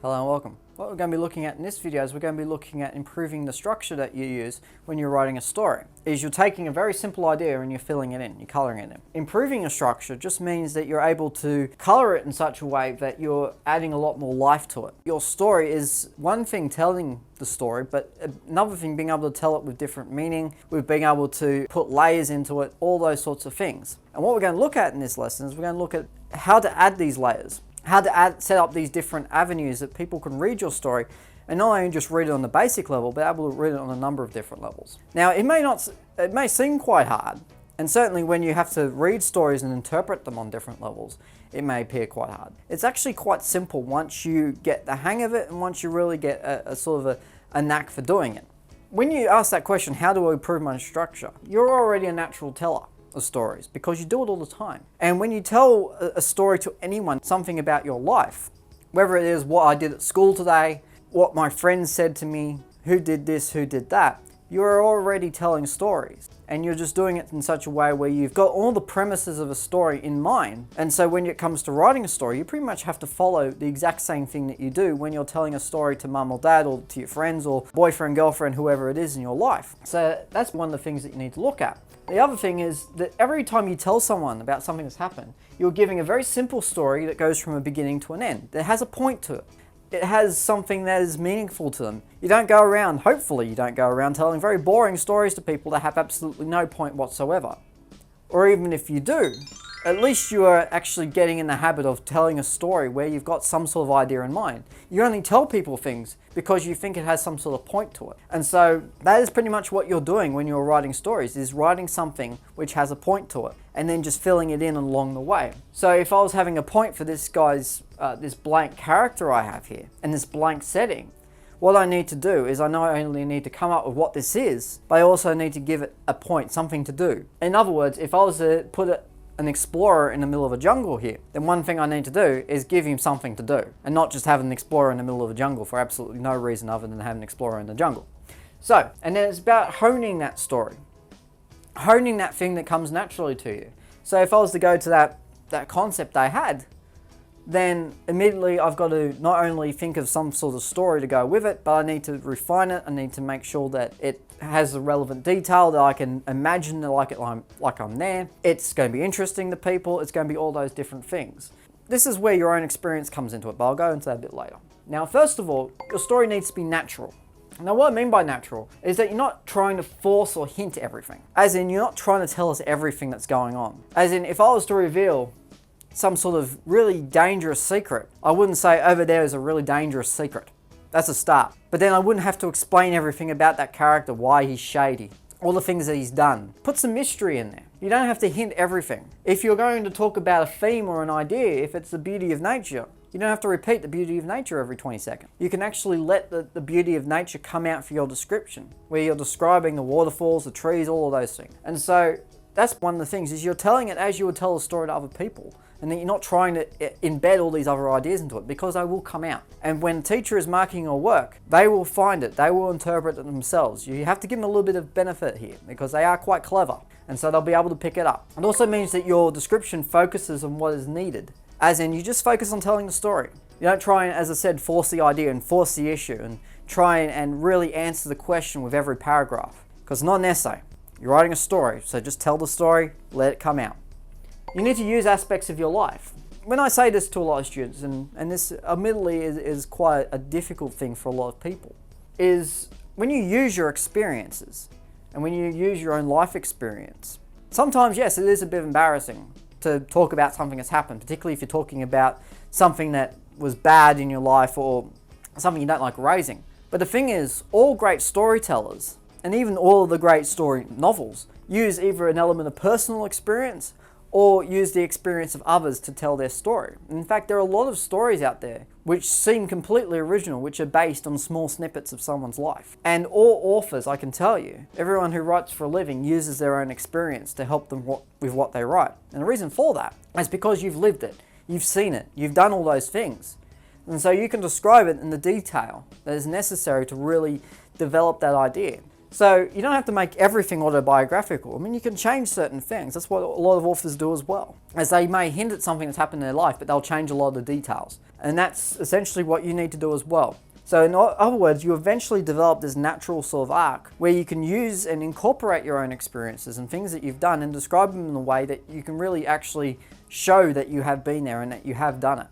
Hello and welcome. What we're going to be looking at in this video is we're going to be looking at improving the structure that you use when you're writing a story. You're taking a very simple idea and you're filling it in, you're colouring it in. Improving a structure just means that you're able to colour it in such a way that you're adding a lot more life to it. Your story is one thing, telling the story, but another thing being able to tell it with different meaning, with being able to put layers into it, all those sorts of things. And what we're going to look at in this lesson is we're going to look at how to add these layers. How to set up these different avenues that people can read your story and not only just read it on the basic level, but able to read it on a number of different levels. Now, it may seem quite hard, and certainly when you have to read stories and interpret them on different levels, it may appear quite hard. It's actually quite simple once you get the hang of it and once you really get a sort of a knack for doing it. When you ask that question, how do I improve my structure? You're already a natural teller of stories because you do it all the time. And when you tell a story to anyone, something about your life, whether it is what I did at school today, what my friends said to me, who did this, who did that, you're already telling stories. And you're just doing it in such a way where you've got all the premises of a story in mind. And so when it comes to writing a story, you pretty much have to follow the exact same thing that you do when you're telling a story to mum or dad or to your friends or boyfriend, girlfriend, whoever it is in your life. So that's one of the things that you need to look at. The other thing is that every time you tell someone about something that's happened, you're giving a very simple story that goes from a beginning to an end. That has a point to it. It has something that is meaningful to them. You don't go around, hopefully you don't go around telling very boring stories to people that have absolutely no point whatsoever. Or even if you do, at least you are actually getting in the habit of telling a story where you've got some sort of idea in mind. You only tell people things because you think it has some sort of point to it. And so that is pretty much what you're doing when you're writing stories, is writing something which has a point to it and then just filling it in along the way. So if I was having a point for this guy's, this blank character I have here and this blank setting, what I need to do is I not only need to come up with what this is, but I also need to give it a point, something to do. In other words, if I was to put an explorer in the middle of a jungle here, then one thing I need to do is give him something to do and not just have an explorer in the middle of a jungle for absolutely no reason other than have an explorer in the jungle. So, and then it's about honing that story, honing that thing that comes naturally to you. So if I was to go to that concept I had, then immediately I've got to not only think of some sort of story to go with it, but I need to refine it. I need to make sure that it has the relevant detail, that I can imagine like I'm there. It's going to be interesting to people. It's going to be all those different things. This is where your own experience comes into it, but I'll go into that a bit later. Now, first of all, your story needs to be natural. Now, what I mean by natural is that you're not trying to force or hint everything. As in, you're not trying to tell us everything that's going on. As in, if I was to reveal some sort of really dangerous secret, I wouldn't say over there is a really dangerous secret. That's a start. But then I wouldn't have to explain everything about that character, why he's shady, all the things that he's done. Put some mystery in there. You don't have to hint everything. If you're going to talk about a theme or an idea, if it's the beauty of nature, you don't have to repeat the beauty of nature every 20 seconds. You can actually let the beauty of nature come out for your description, where you're describing the waterfalls, the trees, all of those things. And so that's one of the things, is you're telling it as you would tell a story to other people. And then you're not trying to embed all these other ideas into it, because they will come out. And when a teacher is marking your work, they will find it, they will interpret it themselves. You have to give them a little bit of benefit here, because they are quite clever, and so they'll be able to pick it up. It also means that your description focuses on what is needed, as in you just focus on telling the story. You don't try and, as I said, force the idea and force the issue and try and really answer the question with every paragraph, because it's not an essay. You're writing a story, so just tell the story, let it come out. You need to use aspects of your life. When I say this to a lot of students, and this admittedly is quite a difficult thing for a lot of people, is when you use your experiences and when you use your own life experience, sometimes, yes, it is a bit embarrassing to talk about something that's happened, particularly if you're talking about something that was bad in your life or something you don't like raising. But the thing is, all great storytellers, and even all of the great story novels, use either an element of personal experience or use the experience of others to tell their story. In fact, there are a lot of stories out there which seem completely original, which are based on small snippets of someone's life. And all authors, I can tell you, everyone who writes for a living uses their own experience to help them with what they write. And the reason for that is because you've lived it, you've seen it, you've done all those things. And so you can describe it in the detail that is necessary to really develop that idea. So you don't have to make everything autobiographical. I mean, you can change certain things. That's what a lot of authors do as well. As they may hint at something that's happened in their life, but they'll change a lot of the details. And that's essentially what you need to do as well. So in other words, you eventually develop this natural sort of arc where you can use and incorporate your own experiences and things that you've done and describe them in a way that you can really actually show that you have been there and that you have done it.